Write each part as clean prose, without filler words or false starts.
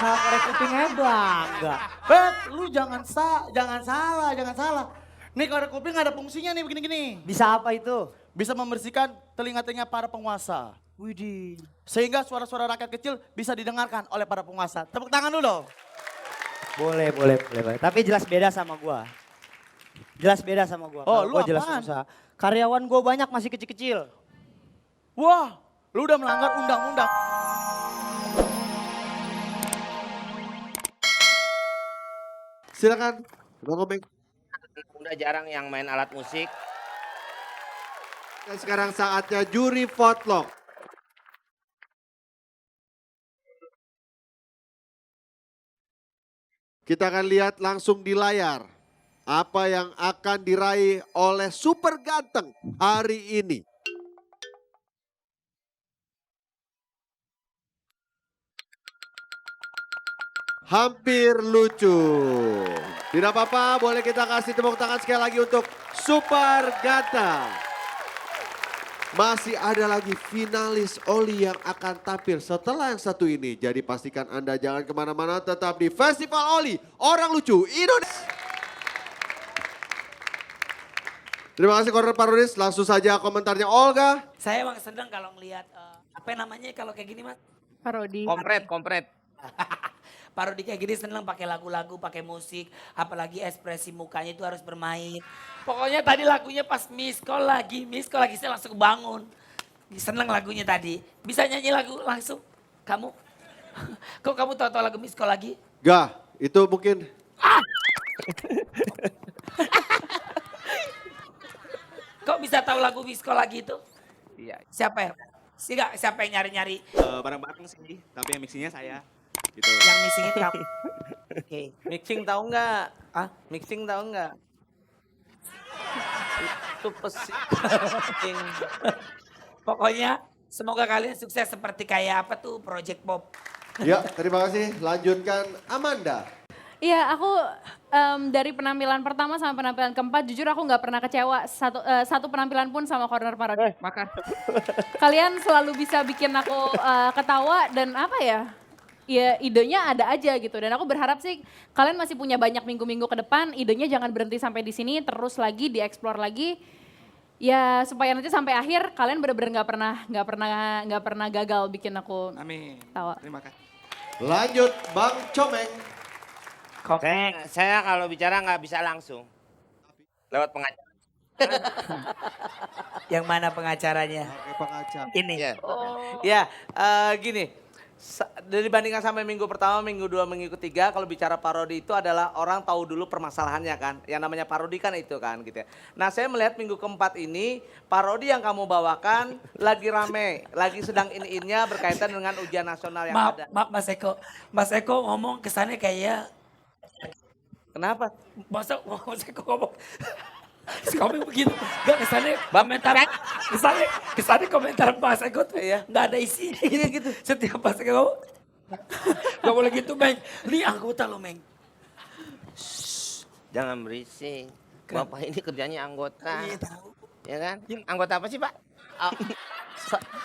masalah korek kupingnya bangga. Bet, lu jangan salah, jangan salah. Nih korek kuping ada fungsinya nih begini-gini. Bisa apa itu? Bisa membersihkan telinga-telinga para penguasa. Widih. Sehingga suara-suara rakyat kecil bisa didengarkan oleh para penguasa. Tepuk tangan dulu dong. Boleh, boleh, boleh, boleh. Tapi jelas beda sama gua. Jelas beda sama gua. Oh, Kalau lu gua jelas apaan? pengusaha. Karyawan gua banyak masih kecil-kecil. Wah, lu udah melanggar undang-undang. Silakan, Bang Komeng. Udah jarang yang main alat musik. Dan sekarang saatnya juri votlog. Kita akan lihat langsung di layar apa yang akan diraih oleh super ganteng hari ini. Hampir lucu. Tidak apa-apa, boleh kita kasih tepuk tangan sekali lagi untuk super ganteng. Masih ada lagi finalis Oli yang akan tampil setelah yang satu ini. Jadi pastikan Anda jangan kemana-mana, tetap di Festival Oli Orang Lucu Indonesia. Terima kasih Corner Parodis, langsung saja komentarnya Olga. Saya emang senang kalau ngelihat apa namanya kalau kayak gini mas? Parodi. Kompret. Parodi kayak gini seneng pakai lagu-lagu, pakai musik, apalagi ekspresi mukanya itu harus bermain. Pokoknya tadi lagunya pas miss call lagi saya langsung bangun. Seneng lagunya tadi. Bisa nyanyi lagu langsung? Kamu? Kok kamu tahu lagu miss call lagi? Gak, itu mungkin. Kok bisa tahu lagu miss call lagi itu? Iya, Siapa ya? Siapa yang nyari-nyari? bareng-bareng sih, tapi yang mixingnya saya. Gitu. Yang missingin kamu? Oke. Mixing tahu nggak? Ah, mixing tahu nggak? Itu pesing. Pokoknya semoga kalian sukses seperti kayak apa tuh Project Pop. Ya, terima kasih. Lanjutkan Amanda. Iya, aku dari penampilan pertama sama penampilan keempat, jujur aku nggak pernah kecewa satu penampilan pun sama Corner Parodi. Makan. Kalian selalu bisa bikin aku ketawa dan apa ya? Ya idenya ada aja gitu dan aku berharap sih kalian masih punya banyak minggu-minggu ke depan, idenya jangan berhenti sampai di sini, terus lagi dieksplor lagi. Ya supaya nanti sampai akhir kalian benar-benar nggak pernah gagal bikin aku Amin. tawa. Terima kasih. Lanjut Bang Comeng. Saya kalau bicara nggak bisa langsung. Lewat pengacara. Yang mana pengacaranya? Oke, pengacara. Ini. Iya. Ya, gini. Dari bandingkan sampai minggu pertama, minggu dua, minggu ketiga, kalau bicara parodi itu adalah orang tahu dulu permasalahannya kan. Yang namanya parodi kan itu kan gitu ya. Nah saya melihat minggu keempat ini, parodi yang kamu bawakan lagi rame. Lagi sedang in-innya berkaitan dengan ujian nasional yang ada. Maaf Mas Eko. Mas Eko ngomong kesannya kayak Kenapa? Mas Eko ngomong. Komen begitu, gak kesannya komentar, kesannya komentar Mas Eko tuh Iya. gak ada isinya gitu. Setiap Mas Eko ngomong, gak boleh gitu Meng, ini anggota lo Meng. Jangan berisik. Bapak ini kerjanya anggota. Iya tahu. Ya kan? Anggota apa sih Pak?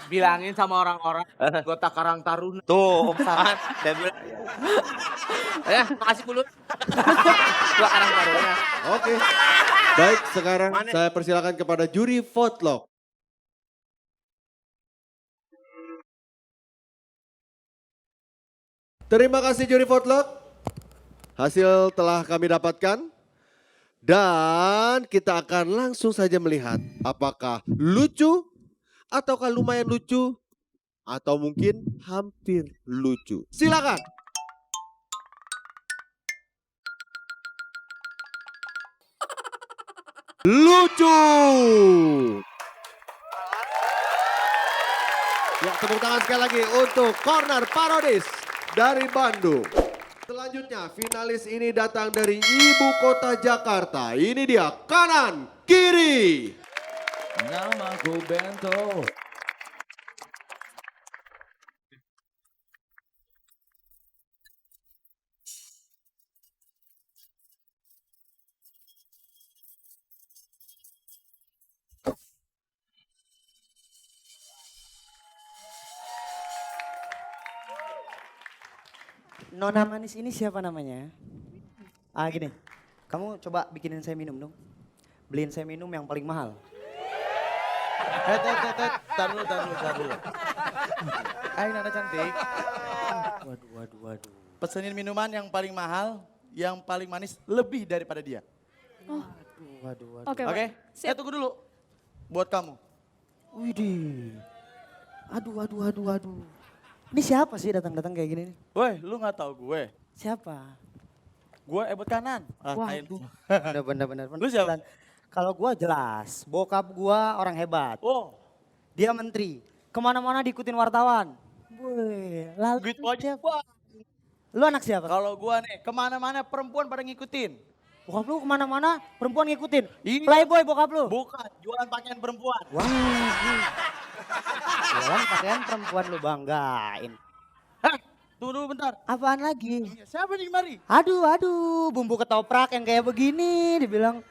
Bilangin sama orang-orang anggota Karang Taruna. Tuh, kan? Saya bilang. Ya, makasih dulu. Gua Karang Taruna. Oke. Baik, sekarang saya persilakan kepada juri votlog. Terima kasih juri votlog. Hasil telah kami dapatkan. Dan kita akan langsung saja melihat apakah lucu ataukah lumayan lucu atau mungkin hampir lucu. Silakan. Lucu. Ya, tepuk tangan sekali lagi untuk Corner Parodis dari Bandung. Selanjutnya finalis ini datang dari ibu kota Jakarta. Ini dia kanan kiri. Namaku Bento. Nona manis ini siapa namanya? Ah gini, kamu coba bikinin saya minum dong. Beliin saya minum yang paling mahal. Tar dulu. Hai Nona cantik. Waduh. Pesenin minuman yang paling mahal, yang paling manis, lebih daripada dia. Waduh. Oke, Oke? Siap. Tunggu dulu. Buat kamu. Widih. Aduh. Ini siapa sih datang-datang kayak gini nih? Woi, lu nggak tahu gue. Siapa? Gue ebot kanan. Wah, Kain. bener. Lu siapa? Kalau gua jelas, bokap gua orang hebat. Oh, Dia menteri. Kemana-mana diikutin wartawan. Wih, lalu gitu aja. Wah. lu anak siapa? Kalau gue nih, kemana-mana perempuan pada ngikutin. Bokap lu kemana-mana perempuan ngikutin. Ini- Playboy bokap lu. Bukan, jualan pakaian perempuan. Wah. Jualan pakaian perempuan lu banggain. Hah, tunggu dulu bentar. Apaan lagi? Siapa nih kemari? Aduh, bumbu ketoprak yang kayak begini dibilang.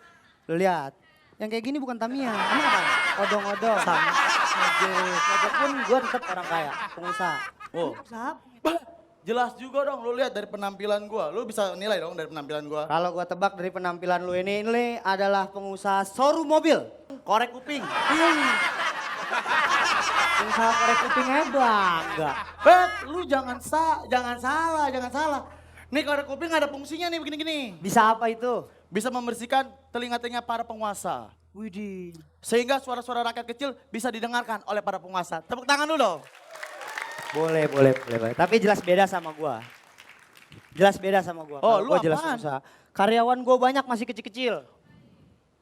Lu lihat, yang kayak gini bukan Tamiya. Emang apa? Odong-odong. Sama. Walaupun gue tetap orang kaya, pengusaha. Oh. Pengusaha. Jelas juga dong, lu lihat dari penampilan gua. Lu bisa nilai dong dari penampilan gua. Kalau gue tebak dari penampilan lu ini adalah pengusaha showroom mobil. Korek kuping. Pengusaha korek kupingnya bangga. Lu jangan salah. Nih korek kuping ada fungsinya nih begini-gini. Bisa apa itu? Bisa membersihkan telinga-telinga para penguasa. Widih. Sehingga suara-suara rakyat kecil bisa didengarkan oleh para penguasa. Tepuk tangan dulu dong. Boleh. Tapi jelas beda sama gua. Oh, Kalau lu gua jelas apaan? pengusaha. Karyawan gua banyak masih kecil-kecil.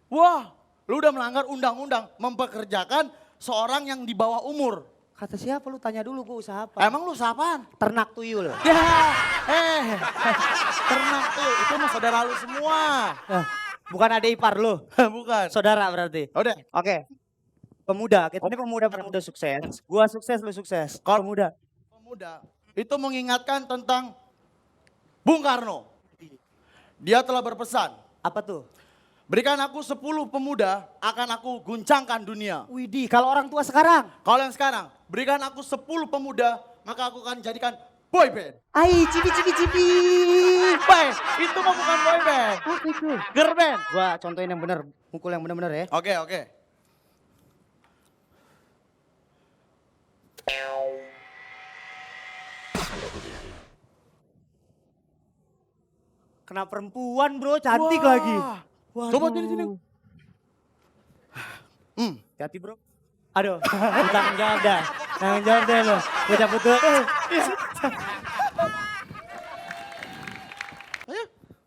Wah, lu udah melanggar undang-undang mempekerjakan seorang yang di bawah umur. Kata siapa lu tanya dulu gua usaha apa? Emang lu usaha apaan? Ternak tuyul. Ya, ternak tuh, itu mah saudara lu semua. Bukan adik ipar lu. Bukan. Saudara berarti. Udah, Oke. Pemuda, kita ini pemuda sukses. Gua sukses, lu sukses. Kalau- Pemuda. pemuda itu mengingatkan tentang Bung Karno. Dia telah berpesan, Apa tuh? berikan aku 10 pemuda, akan aku guncangkan dunia. Widih, kalau orang tua sekarang. Kalau yang sekarang, berikan aku 10 pemuda, maka aku akan jadikan boy band. Ai, cipi. Boy, itu mah bukan boy band. Apa itu? Girl band. Gua contohin yang bener, mukul yang bener-bener ya. Oke. Kena perempuan bro, cantik Wah. lagi. Coba sini. Hati bro. Aduh, lu tanggung jawab dah. Tanggung jawab deh lo. Gue cabut tuh.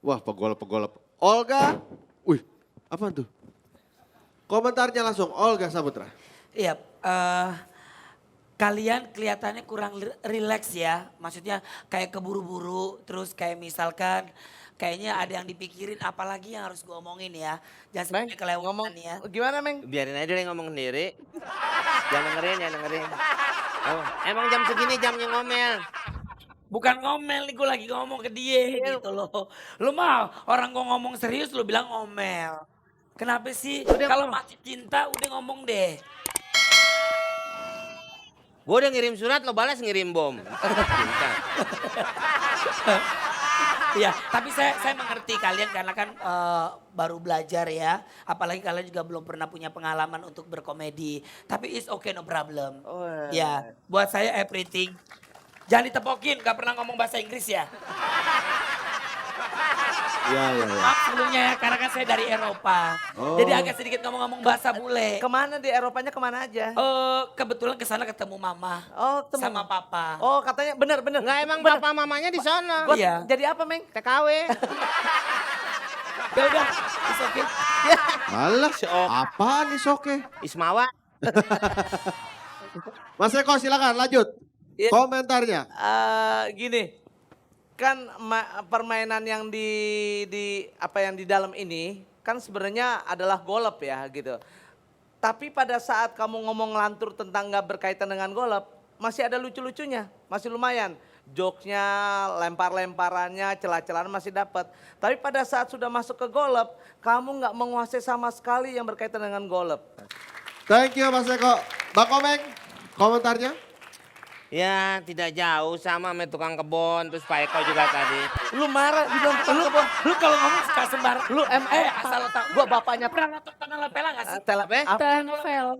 Wah, pegolep. Olga. Wih, apa tuh? Komentarnya langsung Olga Saputra. Iya, kalian kelihatannya kurang rileks ya. Maksudnya kayak keburu-buru, terus kayak misalkan kayaknya ada yang dipikirin apalagi yang harus gue omongin ya. Jangan sampai kelewatan ya. Gimana, Meng? Biarin aja dia ngomong sendiri. Jangan dengerin. Oh, emang jam segini jamnya ngomel. Bukan ngomel nih, gue lagi ngomong ke dia gitu loh. Lu mah orang gue ngomong serius lu bilang ngomel. Kenapa sih? Kalau masih cinta udah ngomong deh. Gue udah ngirim surat, lo balas ngirim bom. Cinta. Ya, tapi saya mengerti kalian karena kan baru belajar ya. Apalagi kalian juga belum pernah punya pengalaman untuk berkomedi. Tapi it's okay, no problem. Ya, buat saya everything. Jangan ditepokin, gak pernah ngomong bahasa Inggris ya. Ya. Maaf sebelumnya ya, karena kan saya dari Eropa. Oh. Jadi agak sedikit ngomong bahasa bule. Kemana di Eropanya kemana aja? Kebetulan ke sana ketemu mama. Oh, ketemu. Sama papa. Oh, katanya bener. Enggak emang bapak mamanya di sana. Gua Iya. jadi apa, Meng? TKW. Ya udah, it's okay. Alah, apaan nih soke? Ismawa. Mas Eko silakan lanjut. Iya. Komentarnya. Gini, kan permainan yang di dalam ini kan sebenarnya adalah golep ya gitu. Tapi pada saat kamu ngomong lantur tentang nggak berkaitan dengan golep, masih ada lucu-lucunya, masih lumayan. Jokesnya, lempar-lemparannya, celah-celahan masih dapat. Tapi pada saat sudah masuk ke golep, kamu nggak menguasai sama sekali yang berkaitan dengan golep. Thank you Mas Eko. Bang Komeng, komentarnya? Ya tidak jauh sama tukang kebun, terus Pak Eko juga tadi. Lu marah bilang Lu kalau ngomong suka sembarang. lu Asal lo tau. gua bapaknya Pernah nonton telenovela gak sih? telepe. Telenovela.